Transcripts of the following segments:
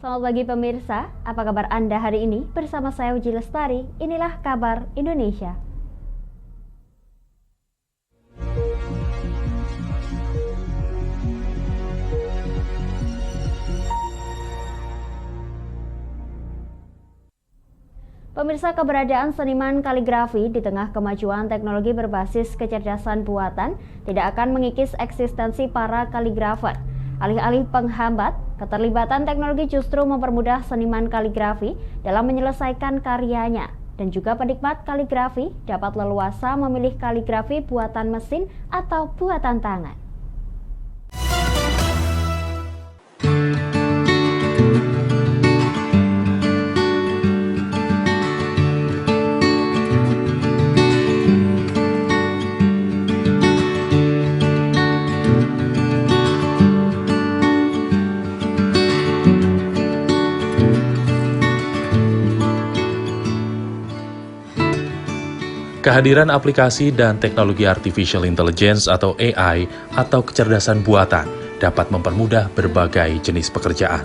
Selamat pagi pemirsa, apa kabar Anda hari ini? Bersama saya Uji Lestari, inilah kabar Indonesia. Pemirsa, keberadaan seniman kaligrafi di tengah kemajuan teknologi berbasis kecerdasan buatan tidak akan mengikis eksistensi para kaligrafer. Alih-alih penghambat, keterlibatan teknologi justru mempermudah seniman kaligrafi dalam menyelesaikan karyanya. Dan juga penikmat kaligrafi dapat leluasa memilih kaligrafi buatan mesin atau buatan tangan. Kehadiran aplikasi dan teknologi artificial intelligence atau AI atau kecerdasan buatan dapat mempermudah berbagai jenis pekerjaan.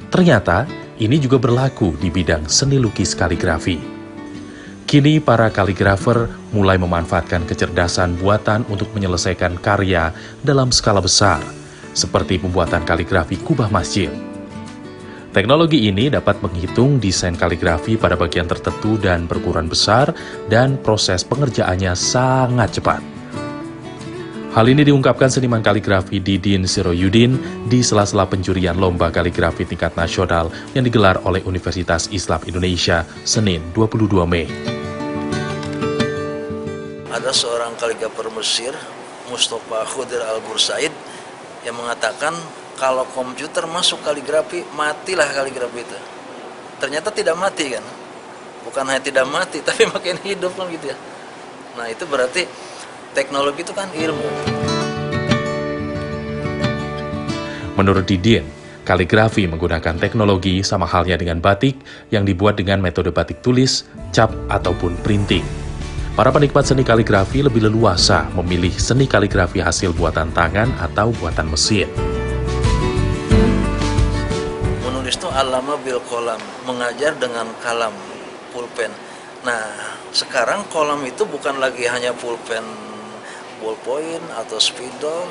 Ternyata, ini juga berlaku di bidang seni lukis kaligrafi. Kini para kaligrafer mulai memanfaatkan kecerdasan buatan untuk menyelesaikan karya dalam skala besar, seperti pembuatan kaligrafi kubah masjid. Teknologi ini dapat menghitung desain kaligrafi pada bagian tertentu dan berukuran besar, dan proses pengerjaannya sangat cepat. Hal ini diungkapkan seniman kaligrafi Didin Siroyudin di sela-sela penjurian lomba kaligrafi tingkat nasional yang digelar oleh Universitas Islam Indonesia Senin 22 Mei. Ada seorang kaligrafer Mesir, Mustafa Khudir Al-Bursaid, yang mengatakan kalau komputer masuk kaligrafi, matilah kaligrafi itu. Ternyata tidak mati kan? Bukan hanya tidak mati, tapi makin hidup kan gitu ya. Nah itu berarti teknologi itu kan ilmu. Menurut Didin, kaligrafi menggunakan teknologi sama halnya dengan batik yang dibuat dengan metode batik tulis, cap, ataupun printing. Para penikmat seni kaligrafi lebih leluasa memilih seni kaligrafi hasil buatan tangan atau buatan mesin. Menulis itu alama bil kolam, mengajar dengan kalam, pulpen. Nah, sekarang kolam itu bukan lagi hanya pulpen ballpoint atau spidol,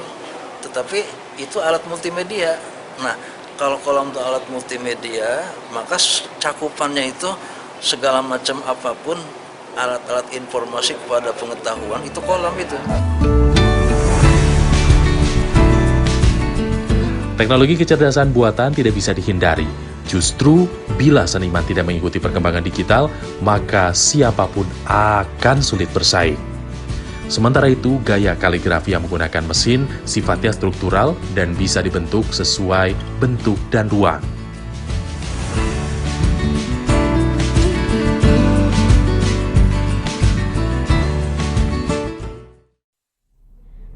tetapi itu alat multimedia. Nah, kalau kolam itu alat multimedia, maka cakupannya itu segala macam apapun alat-alat informasi kepada pengetahuan, itu kolam itu. Teknologi kecerdasan buatan tidak bisa dihindari. Justru, bila seniman tidak mengikuti perkembangan digital, maka siapapun akan sulit bersaing. Sementara itu, gaya kaligrafi yang menggunakan mesin sifatnya struktural dan bisa dibentuk sesuai bentuk dan ruang.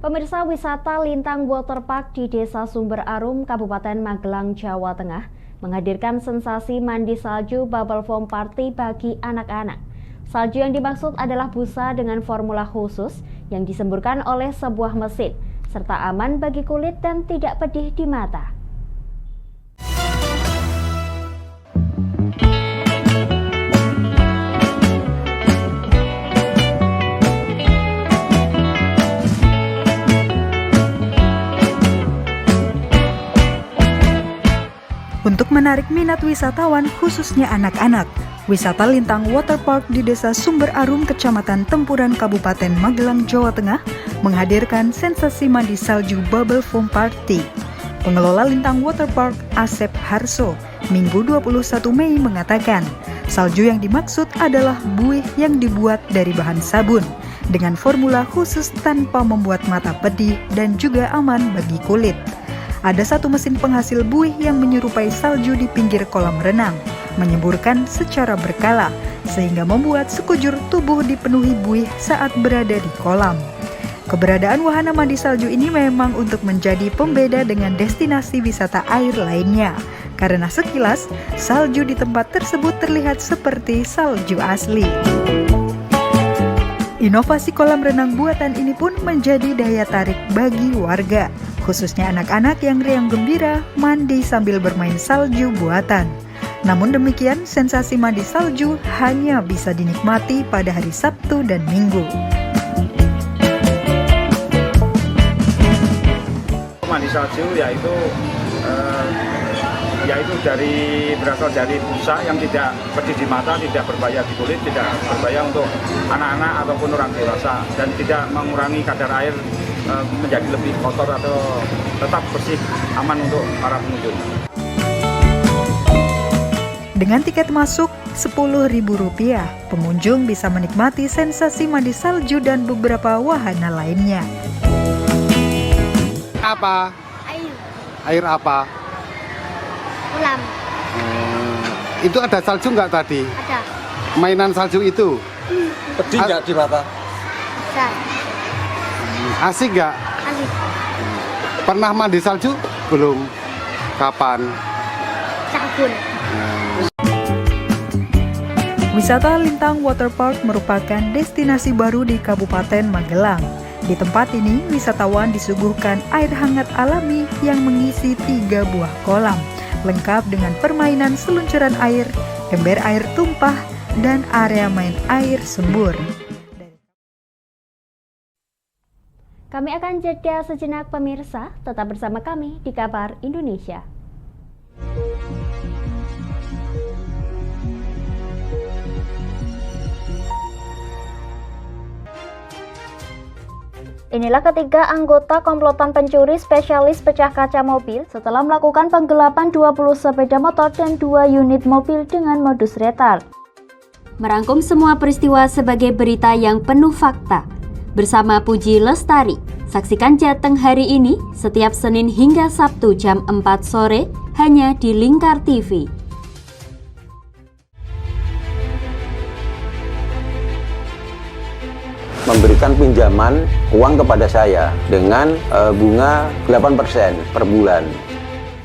Pemirsa, wisata Lintang Waterpark di Desa Sumber Arum, Kabupaten Magelang, Jawa Tengah menghadirkan sensasi mandi salju bubble foam party bagi anak-anak. Salju yang dimaksud adalah busa dengan formula khusus yang disemburkan oleh sebuah mesin, serta aman bagi kulit dan tidak pedih di mata. Untuk menarik minat wisatawan, khususnya anak-anak, wisata Lintang Waterpark di Desa Sumber Arum, Kecamatan Tempuran, Kabupaten Magelang, Jawa Tengah, menghadirkan sensasi mandi salju bubble foam party. Pengelola Lintang Waterpark, Asep Harso, Minggu 21 Mei mengatakan, salju yang dimaksud adalah buih yang dibuat dari bahan sabun, dengan formula khusus tanpa membuat mata pedih dan juga aman bagi kulit. Ada satu mesin penghasil buih yang menyerupai salju di pinggir kolam renang, menyemburkan secara berkala, sehingga membuat sekujur tubuh dipenuhi buih saat berada di kolam. Keberadaan wahana mandi salju ini memang untuk menjadi pembeda dengan destinasi wisata air lainnya, karena sekilas, salju di tempat tersebut terlihat seperti salju asli. Inovasi kolam renang buatan ini pun menjadi daya tarik bagi warga, khususnya anak-anak yang riang gembira mandi sambil bermain salju buatan. Namun demikian, sensasi mandi salju hanya bisa dinikmati pada hari Sabtu dan Minggu. Mandi salju yaitu berasal dari busa yang tidak pedih di mata, tidak berbahaya di kulit, tidak berbahaya untuk anak-anak ataupun orang dewasa, dan tidak mengurangi kadar air menjadi lebih kotor atau tetap bersih, aman untuk para pengunjung. Dengan tiket masuk Rp10.000, pengunjung bisa menikmati sensasi mandi salju dan beberapa wahana lainnya. Apa? Air, Air apa? kolam, Itu ada salju nggak tadi? ada, Mainan salju itu? Pedih nggak di mata? besar, Asik nggak? asik, Pernah mandi salju? Belum. Kapan? sabun. Wisata Lintang Waterpark merupakan destinasi baru di Kabupaten Magelang. Di tempat ini, wisatawan disuguhkan air hangat alami yang mengisi 3 buah kolam, lengkap dengan permainan seluncuran air, ember air tumpah, dan area main air sembur. Kami akan jeda sejenak pemirsa, tetap bersama kami di Kabar Indonesia. Inilah ketiga anggota komplotan pencuri spesialis pecah kaca mobil setelah melakukan penggelapan 20 sepeda motor dan 2 unit mobil dengan modus retard. Merangkum semua peristiwa sebagai berita yang penuh fakta. Bersama Puji Lestari, saksikan Jateng hari ini setiap Senin hingga Sabtu jam 4 sore hanya di Lingkar TV. Memberikan pinjaman uang kepada saya dengan bunga 8% per bulan.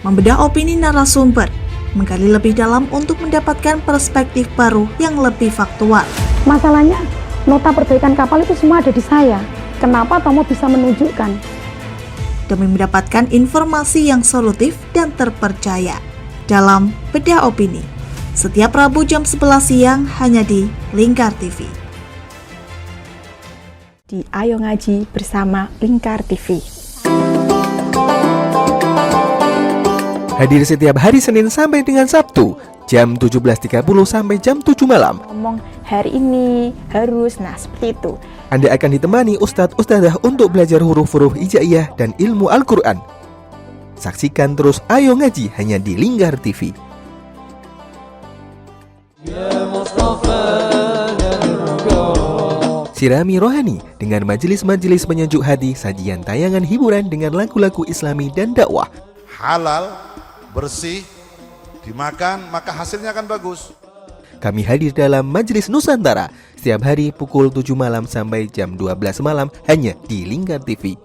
Membedah opini narasumber, menggali lebih dalam untuk mendapatkan perspektif baru yang lebih faktual. Masalahnya, nota perbaikan kapal itu semua ada di saya. Kenapa Tomo bisa menunjukkan? Demi mendapatkan informasi yang solutif dan terpercaya. Dalam Bedah Opini, setiap Rabu jam 11 siang hanya di Lingkar TV. Di Ayo Ngaji bersama Lingkar TV. Hadir setiap hari Senin sampai dengan Sabtu, jam 17.30 sampai jam 7 malam. Ngomong hari ini harus, nah seperti itu. Anda akan ditemani Ustadz-Ustadzah untuk belajar huruf-huruf hijaiyah dan ilmu Al-Quran. Saksikan terus Ayo Ngaji hanya di Lingkar TV. Sirami rohani dengan majelis-majelis penyejuk hati, sajian tayangan hiburan dengan lagu-lagu Islami dan dakwah. Halal, bersih, dimakan maka hasilnya akan bagus. Kami hadir dalam Majelis Nusantara setiap hari pukul 7 malam sampai jam 12 malam hanya di Lingkar TV.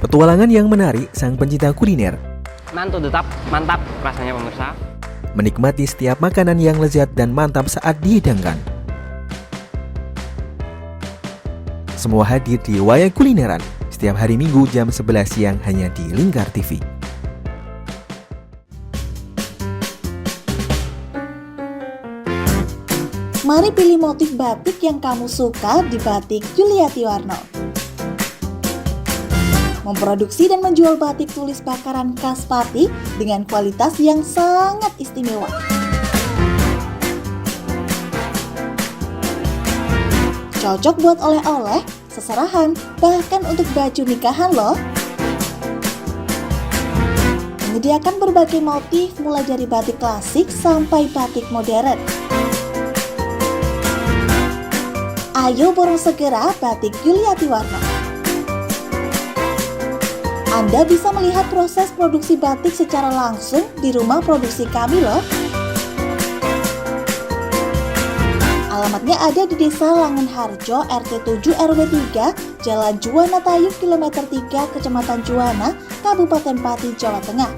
Petualangan yang menarik sang pencinta kuliner. Mantul tetap mantap rasanya pemirsa. Menikmati setiap makanan yang lezat dan mantap saat dihidangkan. Semua hadir di Wayang Kulineran setiap hari Minggu jam 11 siang hanya di Lingkar TV. Mari pilih motif batik yang kamu suka di Batik Yuliati Warno. Memproduksi dan menjual batik tulis bakaran khas Pati dengan kualitas yang sangat istimewa. Cocok buat oleh-oleh, seserahan, bahkan untuk baju nikahan loh. Menyediakan berbagai motif mulai dari batik klasik sampai batik modern. Ayo borong segera Batik Yuliati Warno. Anda bisa melihat proses produksi batik secara langsung di rumah produksi kami loh. Alamatnya ada di Desa Langenharjo, RT 7 RW 3, Jalan Juwana Tayub, Kilometer 3, Kecamatan Juwana, Kabupaten Pati, Jawa Tengah.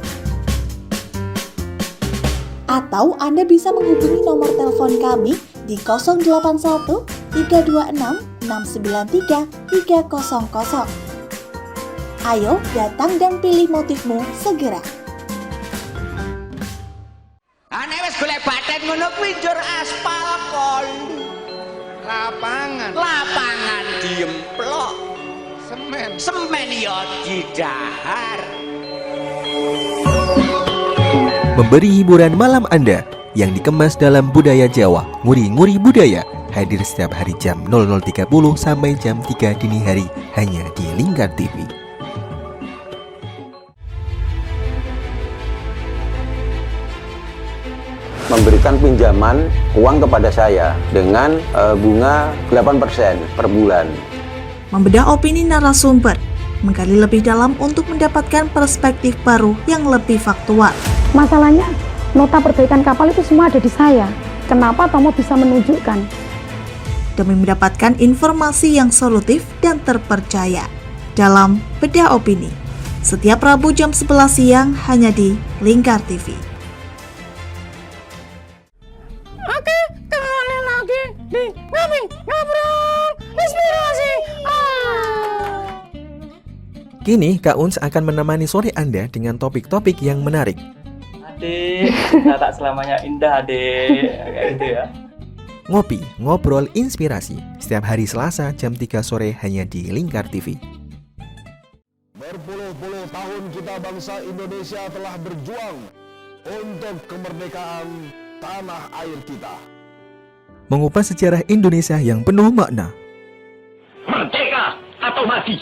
Atau Anda bisa menghubungi nomor telepon kami di 081 326 693 300. Ayo datang dan pilih motifmu segera. Ane wis golek baten ngono kuwi njur aspal kon. Lapangan diemplok. Semen ya didahar. Memberi hiburan malam Anda yang dikemas dalam budaya Jawa, nguri-nguri budaya, hadir setiap hari jam 00.30 sampai jam 3 dini hari hanya di Lingkar TV. Memberikan pinjaman uang kepada saya dengan bunga 8% per bulan. Membedah opini narasumber, menggali lebih dalam untuk mendapatkan perspektif baru yang lebih faktual. Masalahnya, nota perbaikan kapal itu semua ada di saya. Kenapa Tomo bisa menunjukkan? Demi mendapatkan informasi yang solutif dan terpercaya dalam Bedah Opini. Setiap Rabu jam 11 siang hanya di Lingkar TV. Oke, kembali lagi di Ngobrol Inspirasi. Kini Kak Uns akan menemani sore Anda dengan topik-topik yang menarik. Adik, kita tak selamanya indah, adik. Kayak gitu ya. Ngopi, ngobrol inspirasi setiap hari Selasa jam 3 sore hanya di Lingkar TV. Berpuluh-puluh tahun kita bangsa Indonesia telah berjuang untuk kemerdekaan tanah air kita. Mengupas sejarah Indonesia yang penuh makna. Merdeka atau mati.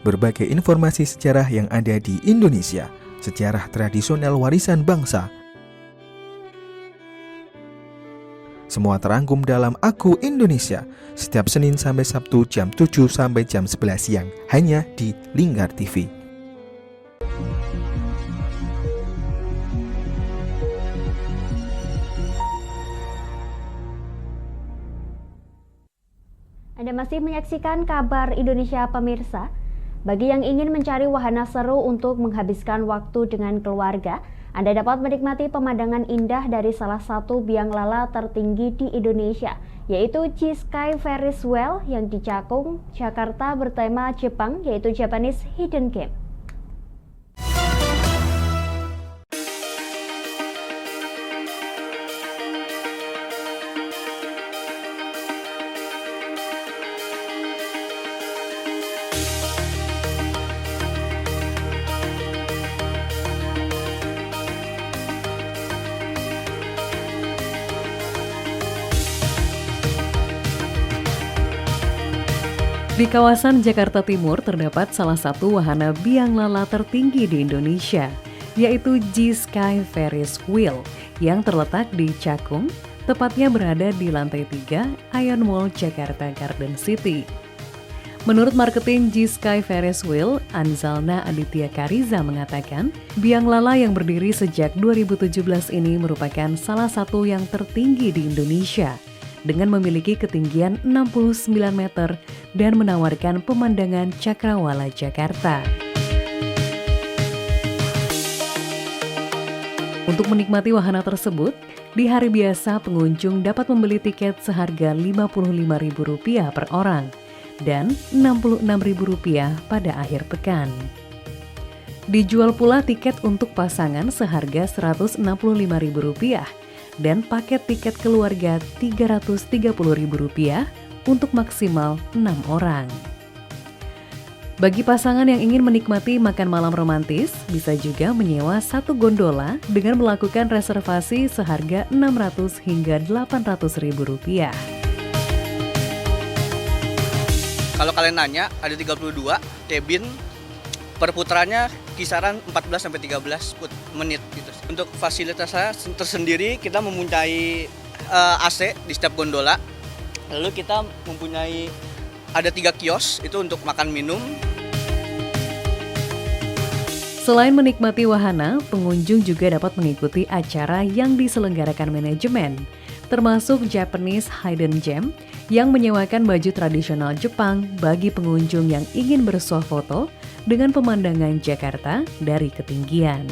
Berbagai informasi sejarah yang ada di Indonesia, sejarah tradisional warisan bangsa. Semua terangkum dalam Aku Indonesia, setiap Senin sampai Sabtu jam 7 sampai jam 11 siang, hanya di Lingkar TV. Anda masih menyaksikan Kabar Indonesia pemirsa. Bagi yang ingin mencari wahana seru untuk menghabiskan waktu dengan keluarga, Anda dapat menikmati pemandangan indah dari salah satu biang lala tertinggi di Indonesia, yaitu G-Sky Ferris Wheel yang di Cakung, Jakarta bertema Jepang, yaitu Japanese Hidden Game. Di kawasan Jakarta Timur terdapat salah satu wahana biang lala tertinggi di Indonesia, yaitu G-Sky Ferris Wheel yang terletak di Cakung, tepatnya berada di lantai 3 Ion Mall Jakarta Garden City. Menurut marketing G-Sky Ferris Wheel, Anzalna Aditya Kariza mengatakan, biang lala yang berdiri sejak 2017 ini merupakan salah satu yang tertinggi di Indonesia, dengan memiliki ketinggian 69 meter dan menawarkan pemandangan Cakrawala Jakarta. Untuk menikmati wahana tersebut, di hari biasa pengunjung dapat membeli tiket seharga Rp55.000 per orang dan Rp66.000 pada akhir pekan. Dijual pula tiket untuk pasangan seharga Rp165.000 dan paket tiket keluarga Rp330.000 untuk maksimal 6 orang. Bagi pasangan yang ingin menikmati makan malam romantis, bisa juga menyewa satu gondola dengan melakukan reservasi seharga Rp600 hingga Rp800.000. Kalau kalian nanya, ada 32 cabin, per putarannya kisaran 14-13 menit gitu. Untuk fasilitasnya tersendiri, kita mempunyai AC di setiap gondola. Lalu kita mempunyai ada 3 kios itu untuk makan minum. Selain menikmati wahana, pengunjung juga dapat mengikuti acara yang diselenggarakan manajemen, termasuk Japanese Hidden Gem yang menyewakan baju tradisional Jepang bagi pengunjung yang ingin bersuah foto dengan pemandangan Jakarta dari ketinggian.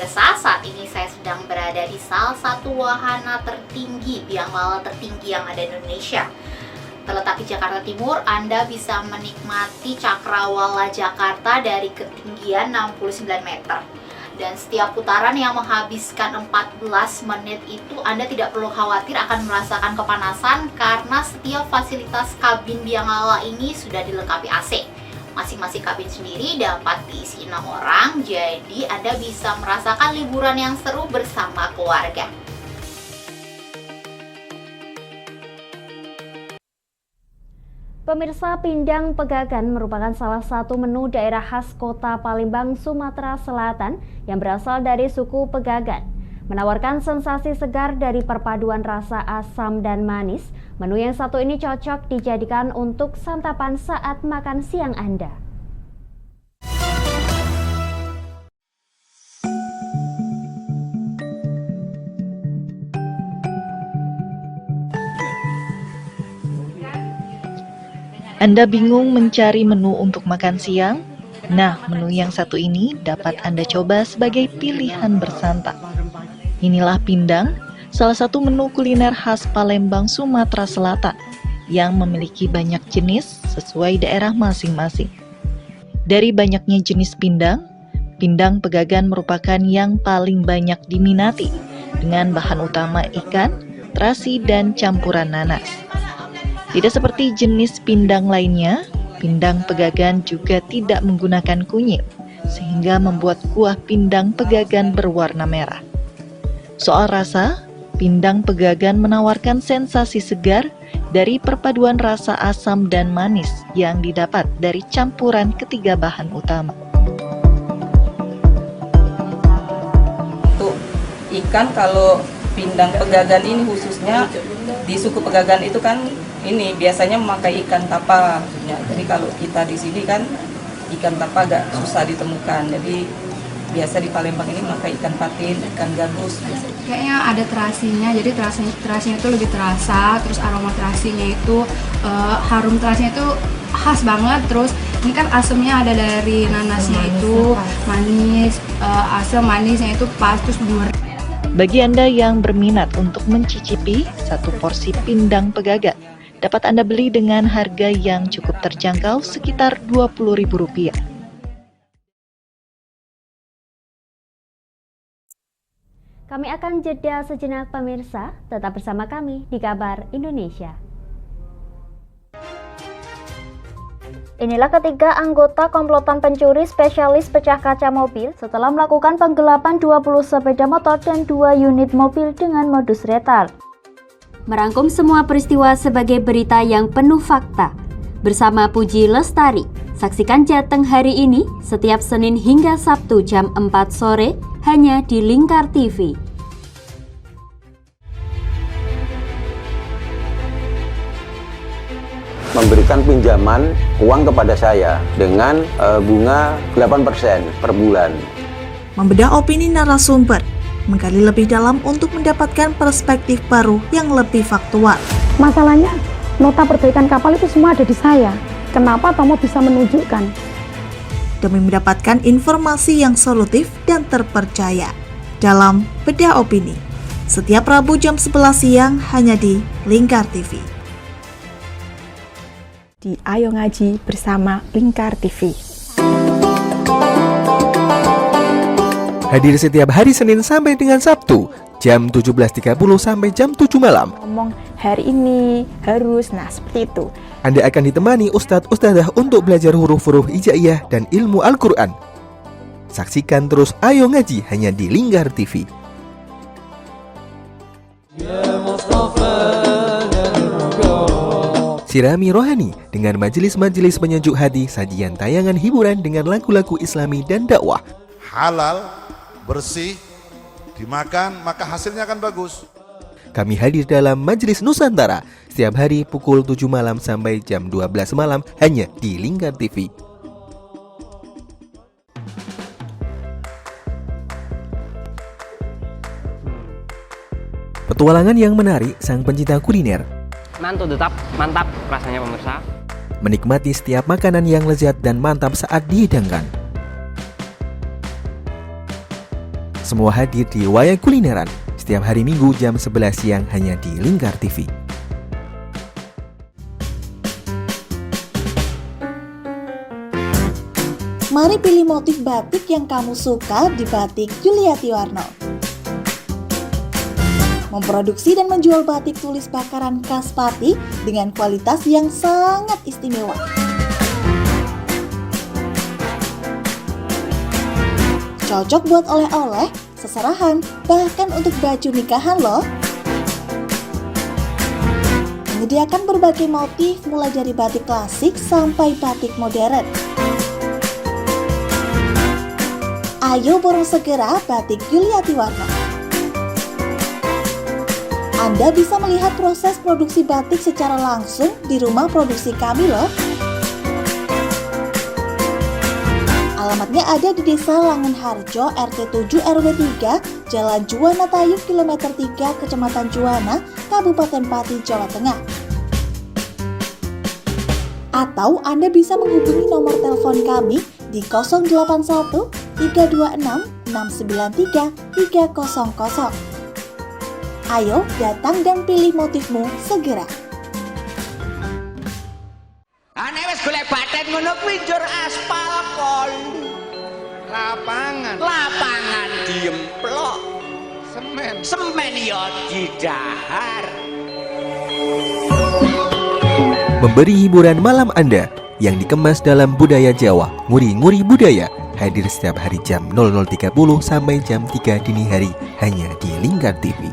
Pemirsa, saat ini saya sedang berada di salah satu wahana tertinggi, biang lala tertinggi yang ada di Indonesia. Terletak di Jakarta Timur, Anda bisa menikmati Cakrawala Jakarta dari ketinggian 69 meter. Dan setiap putaran yang menghabiskan 14 menit itu Anda tidak perlu khawatir akan merasakan kepanasan karena setiap fasilitas kabin biang lala ini sudah dilengkapi AC. Masing-masing kabin sendiri dapat diisi 6 orang, jadi Anda bisa merasakan liburan yang seru bersama keluarga. Pemirsa, pindang pegagan merupakan salah satu menu daerah khas kota Palembang, Sumatera Selatan yang berasal dari suku Pegagan. Menawarkan sensasi segar dari perpaduan rasa asam dan manis, menu yang satu ini cocok dijadikan untuk santapan saat makan siang Anda. Anda bingung mencari menu untuk makan siang? Nah, menu yang satu ini dapat Anda coba sebagai pilihan bersantap. Inilah pindang, salah satu menu kuliner khas Palembang, Sumatera Selatan, yang memiliki banyak jenis sesuai daerah masing-masing. Dari banyaknya jenis pindang, pindang pegagan merupakan yang paling banyak diminati, dengan bahan utama ikan, terasi, dan campuran nanas. Tidak seperti jenis pindang lainnya, pindang pegagan juga tidak menggunakan kunyit, sehingga membuat kuah pindang pegagan berwarna merah. Soal rasa, pindang pegagan menawarkan sensasi segar dari perpaduan rasa asam dan manis yang didapat dari campuran ketiga bahan utama. Untuk ikan, kalau pindang pegagan ini khususnya di suku Pegagan itu kan ini biasanya memakai ikan tapa. Jadi kalau kita di sini kan ikan tapa agak susah ditemukan. Jadi biasa di Palembang ini memakai ikan patin, ikan gabus. Kayaknya ada terasinya, jadi terasinya itu lebih terasa, terus aroma terasinya itu harum terasinya itu khas banget. Terus ini kan asamnya ada dari nanasnya itu manis, asam manisnya itu pas, terus gurih. Bagi Anda yang berminat untuk mencicipi satu porsi pindang pegagan, dapat Anda beli dengan harga yang cukup terjangkau sekitar Rp20.000. Kami akan jeda sejenak pemirsa, tetap bersama kami di Kabar Indonesia. Inilah ketiga anggota komplotan pencuri spesialis pecah kaca mobil setelah melakukan penggelapan 20 sepeda motor dan 2 unit mobil dengan modus lethal. Merangkum semua peristiwa sebagai berita yang penuh fakta. Bersama Puji Lestari, saksikan Jateng hari ini setiap Senin hingga Sabtu jam 4 sore hanya di Lingkar TV. Memberikan pinjaman uang kepada saya dengan bunga 8% per bulan. Membedah opini narasumber, menggali lebih dalam untuk mendapatkan perspektif baru yang lebih faktual. Masalahnya, nota perbaikan kapal itu semua ada di saya. Kenapa Tomo bisa menunjukkan? Demi mendapatkan informasi yang solutif dan terpercaya. Dalam Bedah Opini, setiap Rabu jam 11 siang hanya di Lingkar TV. Di Ayo Ngaji bersama Lingkar TV. Hadir setiap hari Senin sampai dengan Sabtu, jam 17.30 sampai jam 7 malam. Ngomong hari ini harus, nah seperti itu. Anda akan ditemani Ustadz-Ustadzah untuk belajar huruf-huruf hijaiyah dan ilmu Al-Quran. Saksikan terus Ayo Ngaji hanya di Lingkar TV. Sirami rohani dengan majelis-majelis penyejuk hati, sajian tayangan hiburan dengan lagu-lagu Islami dan dakwah. Halal, bersih, dimakan maka hasilnya akan bagus. Kami hadir dalam Majelis Nusantara setiap hari pukul 7 malam sampai jam 12 malam hanya di Lingkar TV. Petualangan yang menarik sang pencinta kuliner. Mantu tetap mantap rasanya pemirsa. Menikmati setiap makanan yang lezat dan mantap saat dihidangkan. Semua hadir di Wayang Kulineran setiap hari Minggu jam 11 siang hanya di Lingkar TV. Mari pilih motif batik yang kamu suka di Batik Yuliati Warno. Memproduksi dan menjual batik tulis bakaran khas Pati dengan kualitas yang sangat istimewa. Cocok buat oleh-oleh, seserahan, bahkan untuk baju nikahan loh. Menyediakan berbagai motif mulai dari batik klasik sampai batik modern. Ayo borong segera Batik Yuliati Warno. Anda bisa melihat proses produksi batik secara langsung di rumah produksi kami loh. Alamatnya ada di Desa Langenharjo, RT 7 RW 3, Jalan Juwana Tayub, Kilometer 3, Kecamatan Juwana, Kabupaten Pati, Jawa Tengah. Atau Anda bisa menghubungi nomor telepon kami di 081 326 693 300. Ayo datang dan pilih motifmu segera. Ane wis golek baten ngono kuwi njur aspal kon. Lapangan diemplok. Semen ya didahar. Memberi hiburan malam Anda yang dikemas dalam budaya Jawa, nguri-nguri budaya, hadir setiap hari jam 00.30 sampai jam 3 dini hari hanya di Lingkar TV.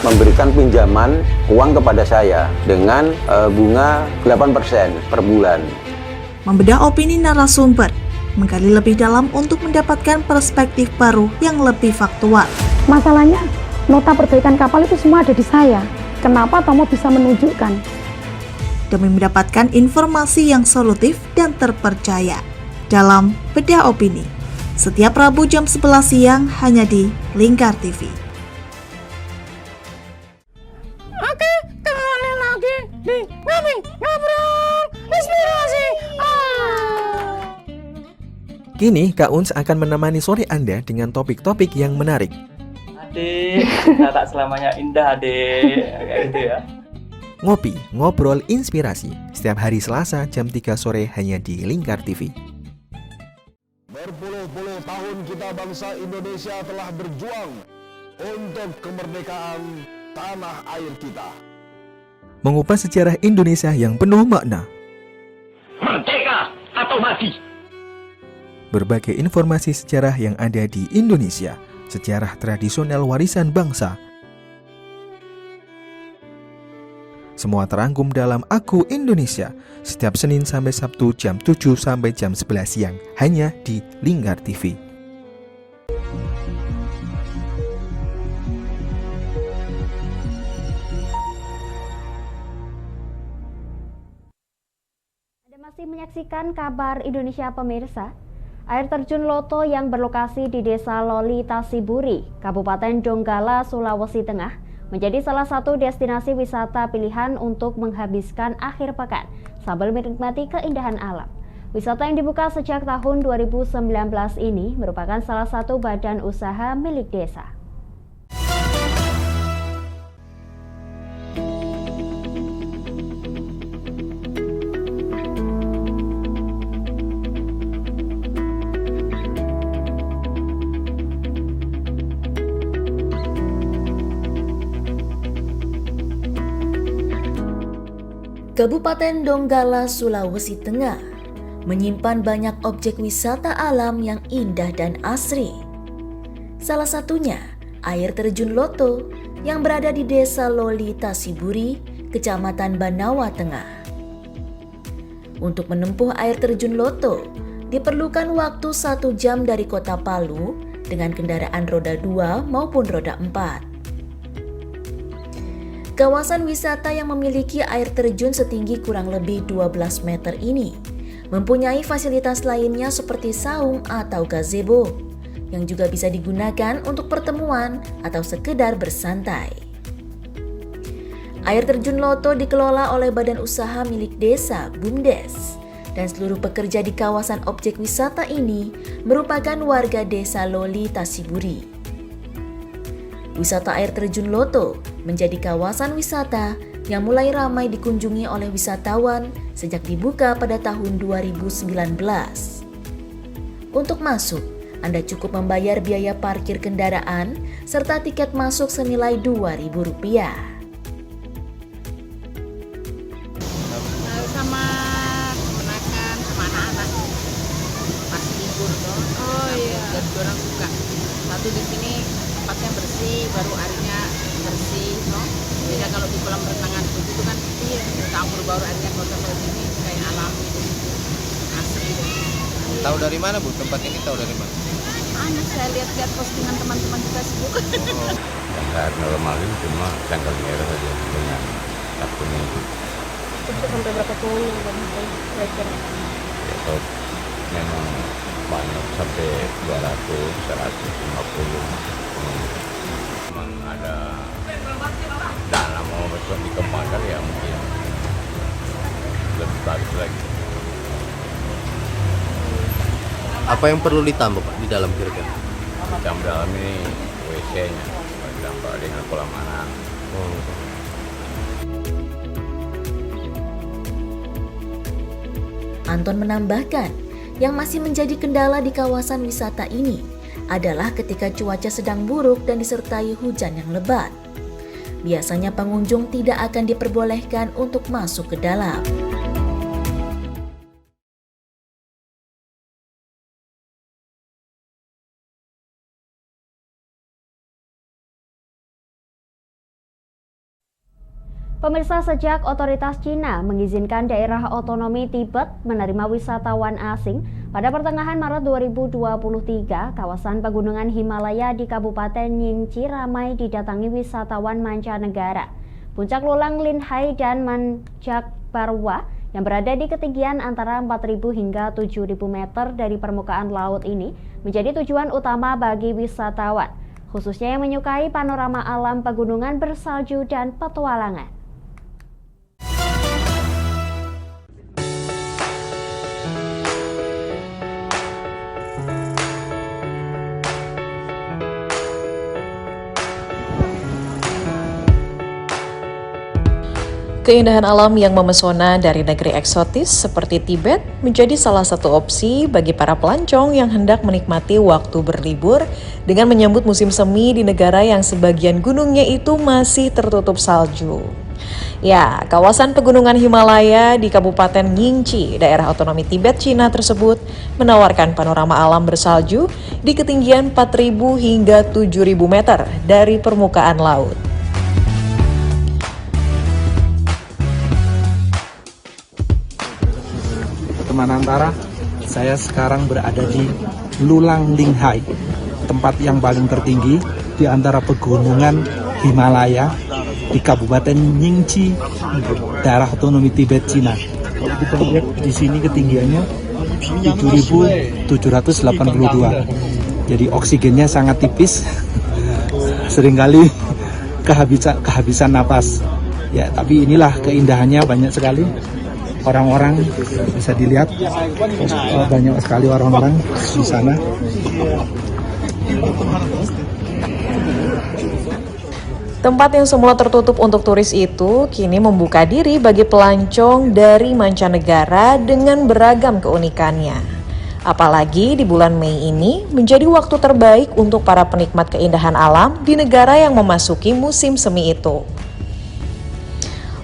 Memberikan pinjaman uang kepada saya dengan bunga 8% per bulan. Membedah opini narasumber, menggali lebih dalam untuk mendapatkan perspektif baru yang lebih faktual. Masalahnya, nota perbaikan kapal itu semua ada di saya. Kenapa Tomo bisa menunjukkan? Demi mendapatkan informasi yang solutif dan terpercaya dalam Bedah Opini. Setiap Rabu jam 11 siang hanya di Lingkar TV. Oke, kembali lagi di Ngobrol Inspirasi. Kini Kak Uns akan menemani sore Anda dengan topik-topik yang menarik. Adik, tak selamanya indah adik, kayak gitu ya. Ngopi, ngobrol inspirasi setiap hari Selasa jam 3 sore hanya di Lingkar TV. Berpuluh-puluh tahun kita bangsa Indonesia telah berjuang untuk kemerdekaan tanah air kita. Mengupas sejarah Indonesia yang penuh makna. Merdeka atau mati. Berbagai informasi sejarah yang ada di Indonesia, sejarah tradisional warisan bangsa. Semua terangkum dalam Aku Indonesia setiap Senin sampai Sabtu jam 7 sampai jam 11 siang hanya di Lingkar TV. Anda masih menyaksikan Kabar Indonesia pemirsa. Air terjun Loto yang berlokasi di Desa Loli Tasiburi, Kabupaten Donggala, Sulawesi Tengah, menjadi salah satu destinasi wisata pilihan untuk menghabiskan akhir pekan sambil menikmati keindahan alam. Wisata yang dibuka sejak tahun 2019 ini merupakan salah satu badan usaha milik desa. Kabupaten Donggala, Sulawesi Tengah menyimpan banyak objek wisata alam yang indah dan asri. Salah satunya air terjun Loto yang berada di Desa Loli Tasiburi, Kecamatan Banawa Tengah. Untuk menempuh air terjun Loto diperlukan waktu 1 jam dari kota Palu dengan kendaraan roda 2 maupun roda 4. Kawasan wisata yang memiliki air terjun setinggi kurang lebih 12 meter ini mempunyai fasilitas lainnya seperti saung atau gazebo yang juga bisa digunakan untuk pertemuan atau sekedar bersantai. Air terjun Loto dikelola oleh badan usaha milik desa BUMDes dan seluruh pekerja di kawasan objek wisata ini merupakan warga desa Loli Tasiburi. Wisata air terjun Loto menjadi kawasan wisata yang mulai ramai dikunjungi oleh wisatawan sejak dibuka pada tahun 2019. Untuk masuk, Anda cukup membayar biaya parkir kendaraan serta tiket masuk senilai Rp2.000. Sama kemenakan sama anak-anak pas libur dong. Oh iya. Dan orang suka. Satu di sini tempatnya bersih, baru airnya bersih, no. Beda kalau di kolam renangan itu kan campur baru airnya kotor, kalau ini kayak alami, asli. Tahu dari mana Bu? Tempat ini tahu dari mana? Saya lihat-lihat postingan teman-teman di Facebook. Air normal ini cuma tanggal merah saja dengan akunnya itu. Itu sampai berapa tahun kira-kira? Ya, kalau memang banyak sampai 200, 150. Memang ada dana mau betul dikembangkan ya mungkin lebih bagus lagi. Apa yang perlu ditambah Pak di dalam kira-kira? Dalam ini WC-nya, ditambah dengan kolam anak. Anton menambahkan, yang masih menjadi kendala di kawasan wisata ini adalah ketika cuaca sedang buruk dan disertai hujan yang lebat. Biasanya pengunjung tidak akan diperbolehkan untuk masuk ke dalam. Pemirsa, sejak otoritas Cina mengizinkan daerah otonomi Tibet menerima wisatawan asing, pada pertengahan Maret 2023, kawasan pegunungan Himalaya di Kabupaten Ningchi ramai didatangi wisatawan mancanegara. Puncak Lulang Linhai dan Manjak Parwa yang berada di ketinggian antara 4.000 hingga 7.000 meter dari permukaan laut ini menjadi tujuan utama bagi wisatawan, khususnya yang menyukai panorama alam pegunungan bersalju dan petualangan. Keindahan alam yang memesona dari negeri eksotis seperti Tibet menjadi salah satu opsi bagi para pelancong yang hendak menikmati waktu berlibur dengan menyambut musim semi di negara yang sebagian gunungnya itu masih tertutup salju. Ya, kawasan pegunungan Himalaya di Kabupaten Ningchi, daerah otonomi Tibet, Cina tersebut menawarkan panorama alam bersalju di ketinggian 4.000 hingga 7.000 meter dari permukaan laut. Teman antara, saya sekarang berada di Lulang Linhai, tempat yang paling tertinggi di antara pegunungan Himalaya di Kabupaten Ningchi, daerah otonomi Tibet, Cina. Kalau kita lihat di sini ketinggiannya 7.782. Jadi oksigennya sangat tipis, seringkali kehabisan napas. Ya, tapi inilah keindahannya, banyak sekali. Orang-orang bisa dilihat, banyak sekali orang-orang di sana. Tempat yang semula tertutup untuk turis itu kini membuka diri bagi pelancong dari mancanegara dengan beragam keunikannya. Apalagi di bulan Mei ini menjadi waktu terbaik untuk para penikmat keindahan alam di negara yang memasuki musim semi itu.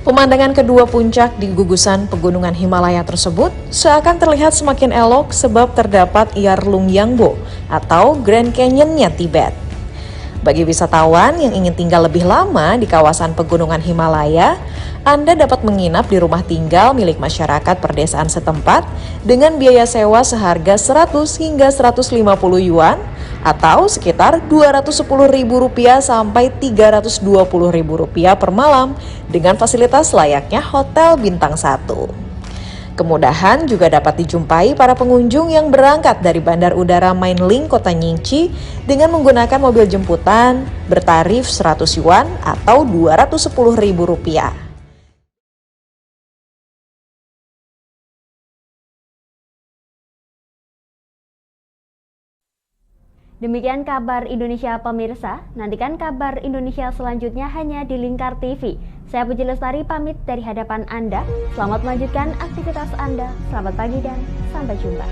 Pemandangan kedua puncak di gugusan pegunungan Himalaya tersebut seakan terlihat semakin elok sebab terdapat Yarlung Yangbo atau Grand Canyon-nya Tibet. Bagi wisatawan yang ingin tinggal lebih lama di kawasan pegunungan Himalaya, Anda dapat menginap di rumah tinggal milik masyarakat perdesaan setempat dengan biaya sewa seharga 100 hingga 150 yuan atau sekitar Rp210.000 sampai Rp320.000 per malam dengan fasilitas layaknya hotel bintang 1. Kemudahan juga dapat dijumpai para pengunjung yang berangkat dari Bandar Udara Mainling Kota Ningchi dengan menggunakan mobil jemputan bertarif 100 yuan atau Rp210.000. Demikian kabar Indonesia pemirsa, nantikan kabar Indonesia selanjutnya hanya di Lingkar TV. Saya Puji Lestari pamit dari hadapan Anda, selamat melanjutkan aktivitas Anda, selamat pagi dan sampai jumpa.